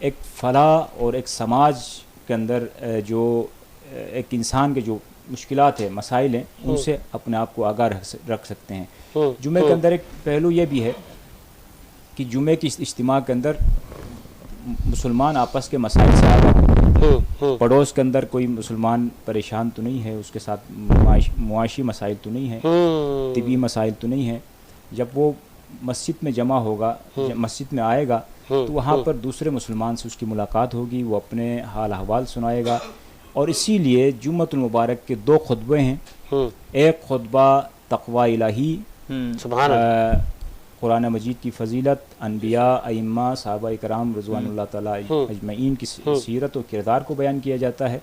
ایک فلاح اور ایک سماج کے اندر جو ایک انسان کے جو مشکلات ہیں، مسائل ہیں، ان سے اپنے آپ کو آگاہ رکھ سکتے ہیں۔ جمعے کے اندر ایک پہلو یہ بھی ہے کہ جمعے کی اجتماع کے اندر مسلمان آپس کے مسائل سے آگاہ، پڑوس کے اندر کوئی مسلمان پریشان تو نہیں ہے، اس کے ساتھ معاشی مسائل تو نہیں ہے، طبی مسائل تو نہیں ہے، جب وہ مسجد میں جمع ہوگا، مسجد میں آئے گا تو وہاں پر دوسرے مسلمان سے اس کی ملاقات ہوگی، وہ اپنے حال احوال سنائے گا۔ اور اسی لیے جمعۃ المبارک کے 2 خطبے ہیں، ایک خطبہ تقوی الہی، قرآن مجید کی فضیلت، انبیاء، ائمہ، صحابہ کرام رضوان اللہ تعالیٰ اجمعین کی سیرت و کردار کو بیان کیا جاتا ہے،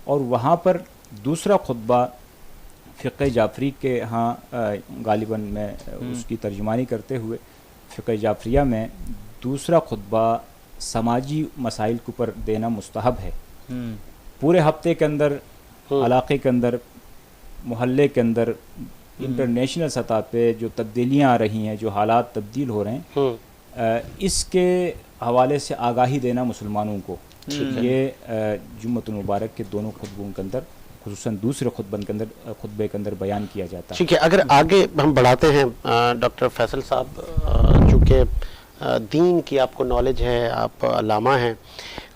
اور وہاں پر دوسرا خطبہ فقہ جعفری کے ہاں غالباً میں اس کی ترجمانی کرتے ہوئے فقہ جعفریہ میں دوسرا خطبہ سماجی مسائل کے اوپر دینا مستحب ہے۔ پورے ہفتے کے اندر، علاقے کے اندر، محلے کے اندر، انٹرنیشنل سطح پہ جو تبدیلیاں آ رہی ہیں، جو حالات تبدیل ہو رہے ہیں، اس کے حوالے سے آگاہی دینا مسلمانوں کو، یہ جمعۃ المبارک کے دونوں خطبوں کے اندر، خصوصاً دوسرے خطبے کے اندر بیان کیا جاتا ہے۔ ٹھیک ہے، اگر آگے ہم بڑھاتے ہیں ڈاکٹر فیصل صاحب، چونکہ دین کی آپ کو نالج ہے، آپ علامہ ہیں،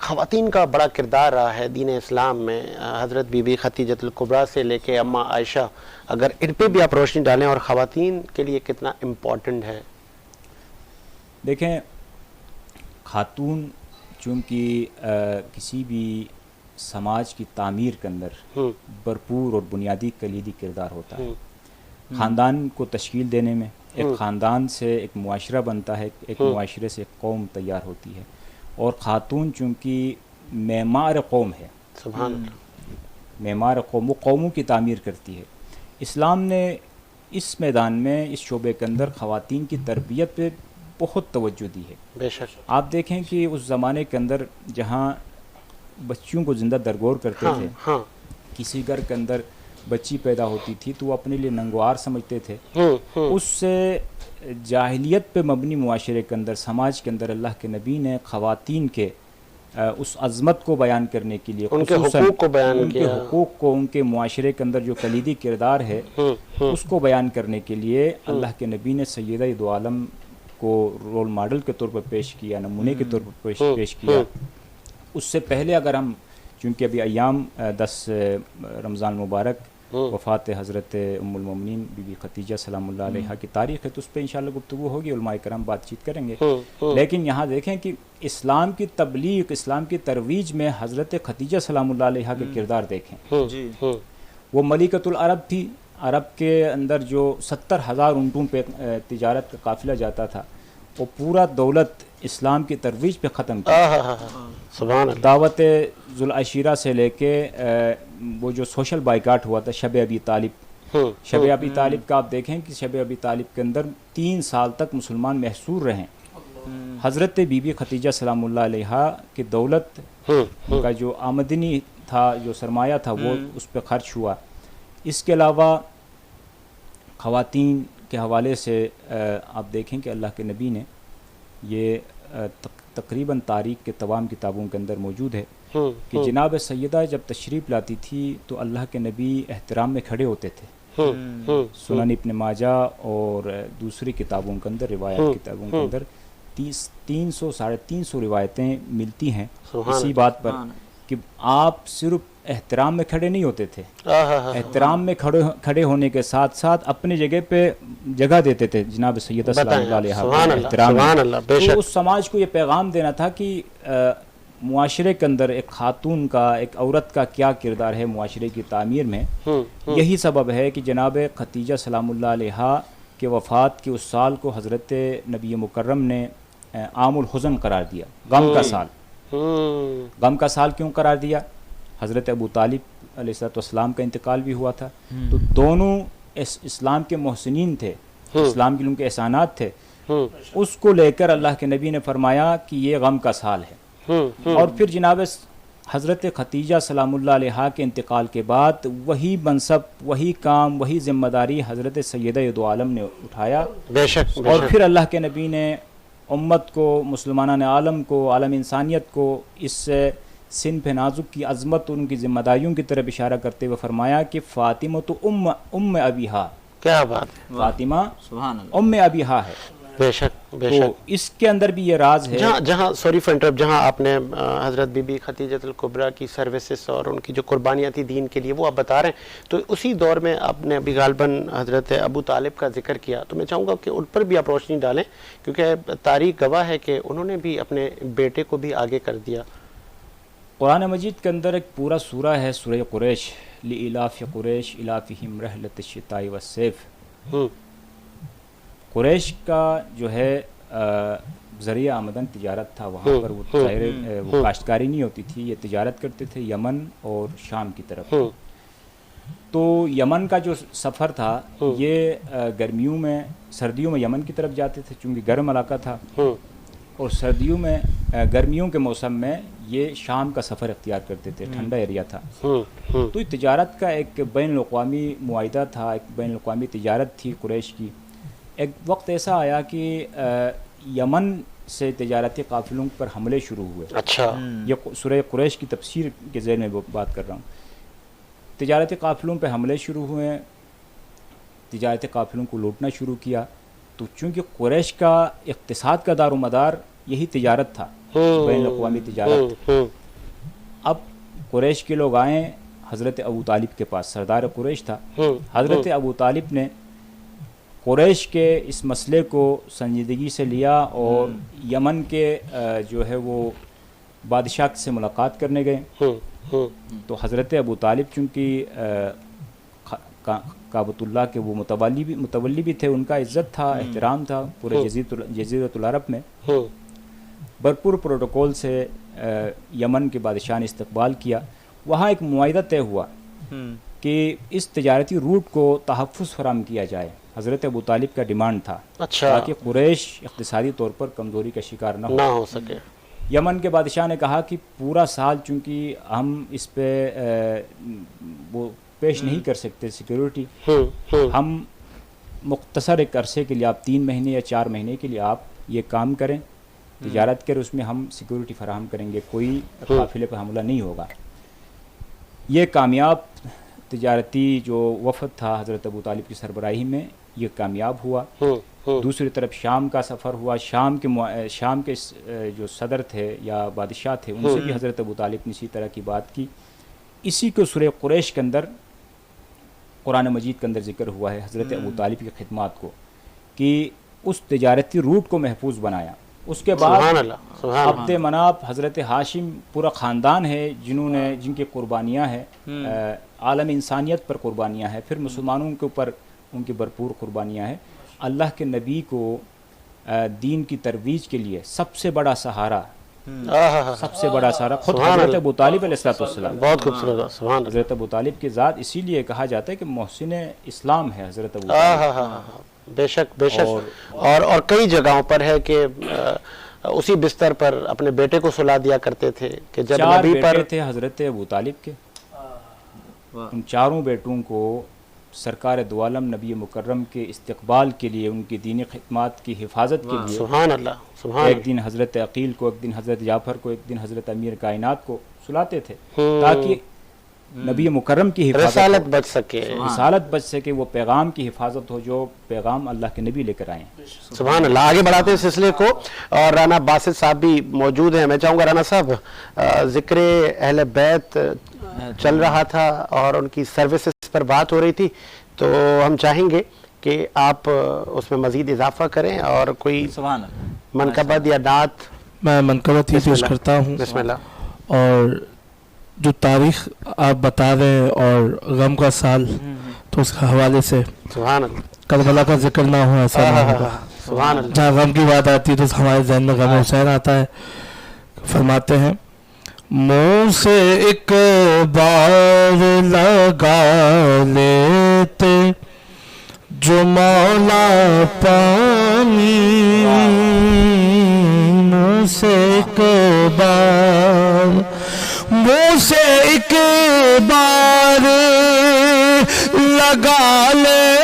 خواتین کا بڑا کردار رہا ہے دین اسلام میں، حضرت بی بی خدیجۃ الکبریٰ سے لے کے اماں عائشہ، اگر ان پہ بھی آپ روشنی ڈالیں اور خواتین کے لیے کتنا امپورٹنٹ ہے۔ دیکھیں، خاتون چونکہ کسی بھی سماج کی تعمیر کے اندر بھرپور اور بنیادی کلیدی کردار ہوتا ہے، خاندان کو تشکیل دینے میں، ایک خاندان سے ایک معاشرہ بنتا ہے، ایک معاشرے سے ایک قوم تیار ہوتی ہے، اور خاتون چونکہ معمار قوم ہے، سبحان اللہ، معمار قوم، وہ قوموں کی تعمیر کرتی ہے۔ اسلام نے اس میدان میں، اس شعبے کے اندر خواتین کی تربیت پہ بہت توجہ دی ہے۔ بے شک آپ دیکھیں کہ اس زمانے کے اندر جہاں بچیوں کو زندہ درگور کرتے تھے، کسی گھر کے اندر بچی پیدا ہوتی تھی تو وہ اپنے لیے ننگوار سمجھتے تھے، اس سے جاہلیت پہ مبنی معاشرے کے اندر، سماج کے اندر اللہ کے نبی نے خواتین کے اس عظمت کو بیان کرنے کے لیے، ان کے حقوق کو بیان ان کے کیا، حقوق کو، ان کے معاشرے کے اندر جو کلیدی کردار ہے اس کو بیان کرنے کے لیے اللہ کے نبی نے سیدہ دو عالم کو رول ماڈل کے طور پر پیش کیا، نمونے کے طور پر پیش کیا۔ اس سے پہلے اگر ہم، چونکہ ابھی ایام 10 رمضان مبارک وفات حضرت ام المومنین بی بی خدیجہ سلام اللہ علیہا کی تاریخ ہے، تو اس پہ انشاءاللہ گفتگو ہوگی، علماء کرام بات چیت کریں گے، لیکن یہاں دیکھیں کہ اسلام کی تبلیغ، اسلام کی ترویج میں حضرت خدیجہ سلام اللہ علیہا کے کردار دیکھیں۔ وہ ملکۃ العرب تھی، عرب کے اندر جو 70,000 اونٹوں پہ تجارت کا قافلہ جاتا تھا، وہ پورا دولت اسلام کی ترویج پہ ختم کی۔ سبحان اللہ، دعوت ذوالعشیرہ سے لے کے وہ جو سوشل بائیکاٹ ہوا تھا شب ابی طالب، شب ابی طالب کا آپ دیکھیں کہ شب ابی طالب کے اندر 3 سال تک مسلمان محصور رہے، حضرت بی بی خدیجہ سلام اللہ علیہا کی دولت کا جو آمدنی تھا، جو سرمایہ تھا، وہ اس پہ خرچ ہوا۔ اس کے علاوہ خواتین کے حوالے سے آپ دیکھیں کہ اللہ کے نبی نے یہ تقریباً تاریخ کے تمام کتابوں کے اندر موجود ہے کہ جناب سیدہ جب تشریف لاتی تھی تو اللہ کے نبی احترام میں کھڑے ہوتے تھے۔ سنن ابن ماجہ اور دوسری کتابوں کے اندر، روایت کتابوں کے اندر 300 ساڑھے 300 روایتیں ملتی ہیں اسی بات پر کہ آپ صرف احترام میں کھڑے نہیں ہوتے تھے، احترام میں کھڑے ہونے کے ساتھ ساتھ اپنی جگہ پہ جگہ دیتے تھے جناب سیدہ سلام اللہ علیہا احترام میں۔ تو اس سماج کو یہ پیغام دینا تھا کہ معاشرے کے اندر ایک خاتون کا، ایک عورت کا کیا کردار ہے معاشرے کی تعمیر میں۔ یہی سبب ہے کہ جناب خدیجہ سلام اللہ علیہا کے وفات کے اس سال کو حضرت نبی مکرم نے عام الحزن قرار دیا، غم کا سال۔ غم کا سال کیوں قرار دیا؟ حضرت ابو طالب علیہ السلام کا انتقال بھی ہوا تھا، تو دونوں اسلام کے محسنین تھے، اسلام کے ان کے احسانات تھے، اس کو لے کر اللہ کے نبی نے فرمایا کہ یہ غم کا سال ہے۔ اور پھر جناب حضرت خدیجہ سلام اللہ علیہا کے انتقال کے بعد وہی منصب، وہی کام، وہی ذمہ داری حضرت سیدہ دو عالم نے اٹھایا، بے شک، اور پھر اللہ کے نبی نے امت کو، مسلمانان عالم کو، عالم انسانیت کو اس صنف نازک کی عظمت، ان کی ذمہ داریوں کی طرف اشارہ کرتے ہوئے فرمایا کہ فاطمہ تو ام ابیہا، کیا بات ہے، فاطمہ سبحان اللہ، ام ابیہا ہے. بے شک بے تو شک. اس کے اندر بھی یہ راز ہے. جہاں سوری فار انٹرپٹ، جہاں آپ نے حضرت بی بی خدیجہ الکبریٰ کی سروسز اور ان کی جو قربانیاں تھی دین کے لیے وہ آپ بتا رہے ہیں، تو اسی دور میں آپ نے ابھی غالباً حضرت ابو طالب کا ذکر کیا، تو میں چاہوں گا کہ ان پر بھی آپ روشنی ڈالیں، کیونکہ تاریخ گواہ ہے کہ انہوں نے بھی اپنے بیٹے کو بھی آگے کر دیا. قرآن مجید کے اندر ایک پورا سورہ ہے، سورہ قریش، لإلاف قریش إلافہم رحلۃ الشتاء والصیف. قریش کا جو ہے ذریعہ آمدن تجارت تھا، وہاں پر وہ ظاہر وہ کاشتکاری نہیں ہوتی تھی، یہ تجارت کرتے تھے یمن اور شام کی طرف. تو یمن کا جو سفر تھا یہ گرمیوں میں، سردیوں میں یمن کی طرف جاتے تھے چونکہ گرم علاقہ تھا، اور سردیوں میں، گرمیوں کے موسم میں یہ شام کا سفر اختیار کرتے تھے، ٹھنڈا ایریا تھا. تو تجارت کا ایک بین الاقوامی معاہدہ تھا، ایک بین الاقوامی تجارت تھی قریش کی. ایک وقت ایسا آیا کہ یمن سے تجارتی قافلوں پر حملے شروع ہوئے. اچھا، یہ سورہ قریش کی تفسیر کے ذیل میں بات کر رہا ہوں. تجارتی قافلوں پہ حملے شروع ہوئے، تجارتی قافلوں کو لوٹنا شروع کیا. تو چونکہ قریش کا اقتصاد کا دار و مدار یہی تجارت تھا، بین الاقوامی تجارت. اب قریش کے لوگ آئیں حضرت ابو طالب کے پاس، سردار قریش تھا. حضرت ابو طالب نے قریش کے اس مسئلے کو سنجیدگی سے لیا اور یمن کے جو ہے وہ بادشاہ سے ملاقات کرنے گئے. تو حضرت ابو طالب چونکہ کعبۃ اللہ کے وہ متولی بھی تھے، ان کا عزت تھا، احترام تھا پورے جزیرۃ العرب میں. بھرپور پروٹوکول سے یمن کے بادشاہ نے استقبال کیا. وہاں ایک معاہدہ طے ہوا کہ اس تجارتی روٹ کو تحفظ فراہم کیا جائے. حضرت ابو طالب کا ڈیمانڈ تھا تاکہ قریش اقتصادی طور پر کمزوری کا شکار نہ ہو سکے. یمن کے بادشاہ نے کہا کہ پورا سال چونکہ ہم اس پہ وہ پیش نہیں کر سکتے سیکیورٹی، ہم مختصر ایک عرصے کے لیے، آپ 3 مہینے یا 4 مہینے کے لیے آپ یہ کام کریں، تجارت کریں، اس میں ہم سیکیورٹی فراہم کریں گے، کوئی قافلے پہ حملہ نہیں ہوگا. یہ کامیاب تجارتی جو وفد تھا حضرت ابو طالب کی سربراہی میں، یہ کامیاب ہوا. دوسری طرف شام کا سفر ہوا. شام کے جو صدر تھے یا بادشاہ تھے، ان سے بھی حضرت ابو طالب نے اسی طرح کی بات کی. اسی کو سورہ قریش کے اندر، قرآن مجید کے اندر ذکر ہوا ہے حضرت ابو طالب کی خدمات کو، کہ اس تجارتی روٹ کو محفوظ بنایا. اس کے بعد عبد مناف، حضرت ہاشم، پورا خاندان ہے جن کی قربانیاں ہیں، عالم انسانیت پر قربانیاں ہیں، پھر مسلمانوں کے اوپر ان کی بھرپور قربانیاں ہیں. اللہ کے نبی کو دین کی ترویج کے لیے سب سے بڑا سہارا خود حضرت ابو طالب علیہ السلام. بہت خوبصورت. سبحان اللہ. حضرت ابو طالب کی ذات اسی لیے کہا جاتا ہے کہ محسن اسلام ہے حضرت ابو طالب. بے شک بے شک. اور کئی جگہوں پر ہے کہ اسی بستر پر اپنے بیٹے کو سلا دیا کرتے تھے کہ جب 4 نبی پر بیٹے تھے حضرت ابو طالب کے. ان 4 بیٹوں کو سرکار دو عالم نبی مکرم کے استقبال کے لیے، ان کی دینی خدمات کی حفاظت کے لیے، سبحان اللہ، ایک دن حضرت عقیل کو، ایک دن حضرت جعفر کو، ایک دن حضرت امیر کائنات کو سلاتے تھے تاکہ نبی مکرم کی حفاظت، رسالت بچ سکے، رسالت بچ سکے، وہ پیغام کی حفاظت ہو جو پیغام اللہ کے نبی لے کر آئیں. سبحان اللہ. آگے بڑھاتے ہیں سلسلے کو، اور رانا باسط صاحب بھی موجود ہیں. میں چاہوں گا رانا صاحب، ذکر اہل بیت چل رہا تھا اور ان کی سروسز پر بات ہو رہی تھی، تو ہم چاہیں گے کہ آپ اس میں مزید اضافہ کریں اور کوئی منقبت یا نعت. میں منقبت ہی پیش کرتا ہوں. بسم اللہ. اور جو تاریخ آپ بتا رہے ہیں اور غم کا سال، تو اس کے حوالے سے سبحان اللہ، کربلا کا ذکر نہ ہو ایسا نہ ہوگا. سبحان اللہ. جہاں غم کی بات آتی ہے تو ہمارے ذہن میں غم حسین آتا ہے. فرماتے ہیں منہ سے ایک بار لگا لیتے جو مولا پانی، منہ سے ایک بار، منہ سے ایک بار لگا لیتے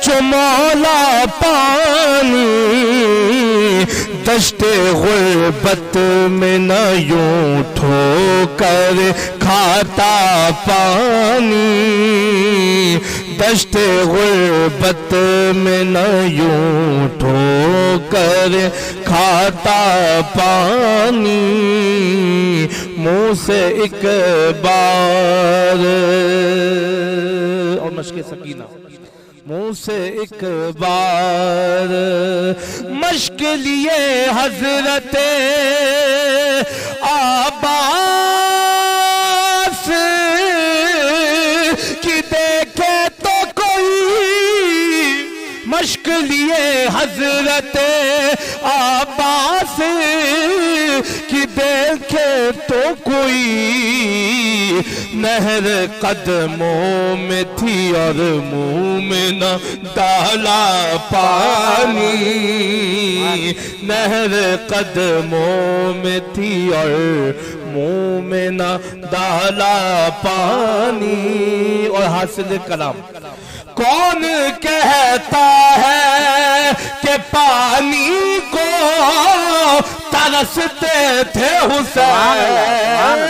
جو پانی دشت غربت میں نہ یوں ٹھوکر کھاتا پانی دشت غربت میں نہ یوں ٹھوکر کھاتا پانی منہ سے ایک بار اور مشق سکینہ منہ سے ایک بار مشق لیے حضرت عباس کی دیکھے تو کوئی مشق لیے حضرت عباس کی دیکھے تو کوئی نہر قدموں میں تھی اور منہ میں نہ ڈالا پانی نہر قدموں میں تھی اور منہ میں نہ ڈالا پانی اور حاصل کلام کون کہتا ہے کہ پانی کو ترستے تھے حسین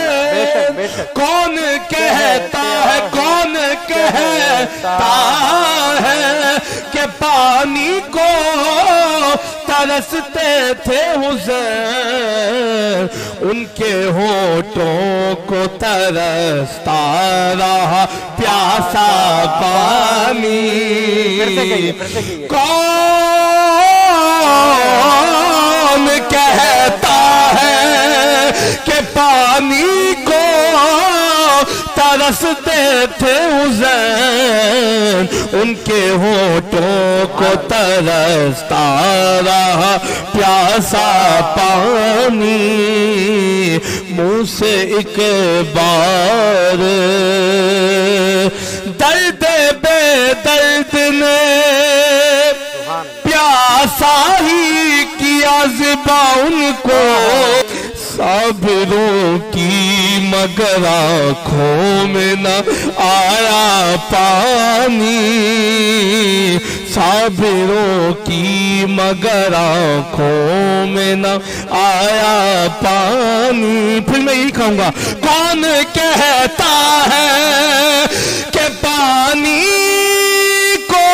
کون کہتا ہے کہ پانی کو ترستے تھے حسین ان کے ہونٹوں کو ترستا رہا پیاسا پانی کون کہتا ہے کہ پانی کو ترستے تھے حسین ان کے ہونٹوں کو ترستا رہا پیاسا پانی منہ سے ایک بار درد بے درد نے پیاسا ہی کیا زبا ان کو صابروں کی مگر آنکھوں میں نہ آیا پانی صابروں کی مگر آنکھوں میں نہ آیا پانی پھر میں یہی کہوں گا کون کہتا ہے کہ پانی کو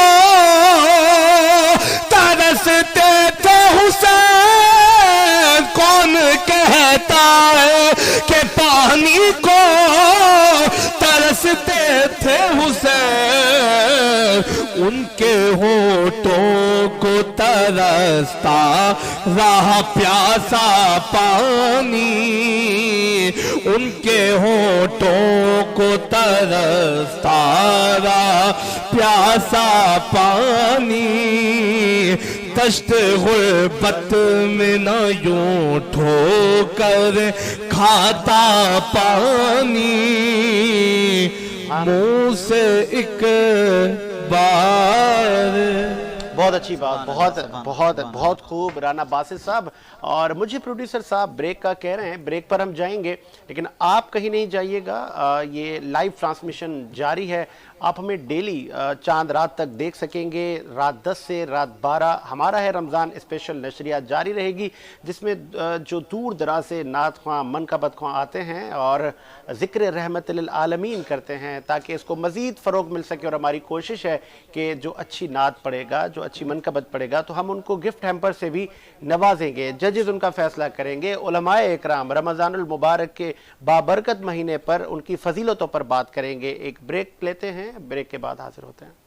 ترستے تھے حسین کون کہتا ہے کہ پانی کو ترستے تھے حسین ان کے ہونٹوں کو ترستا رہا پیاسا پانی ان کے ہونٹوں کو ترستا رہا پیاسا پانی دشت غربت میں نہ یوں ٹھوکر کھاتا پانی منہ سے ایک بار بہت اچھی بات بہت بہت بہت خوب رانا باسط صاحب اور مجھے پروڈیوسر صاحب بریک کا کہہ رہے ہیں بریک پر ہم جائیں گے لیکن آپ کہیں نہیں جائیے گا یہ لائیو ٹرانسمیشن جاری ہے آپ ہمیں ڈیلی چاند رات تک دیکھ سکیں گے رات 10 سے رات 12 ہمارا ہے رمضان اسپیشل نشریات جاری رہے گی جس میں جو دور دراز سے نعت خواں منقبت خواں آتے ہیں اور ذکر رحمت للعالمین کرتے ہیں تاکہ اس کو مزید فروغ مل سکے اور ہماری کوشش ہے کہ جو اچھی نعت پڑھے گا جو اچھی منقبت پڑھے گا تو ہم ان کو گفٹ ہیمپر سے بھی نوازیں گے ججز ان کا فیصلہ کریں گے علماء اکرام رمضان المبارک کے بابرکت مہینے پر ان کی فضیلتوں پر بات کریں گے ایک بریک لیتے ہیں بریک کے بعد حاضر ہوتے ہیں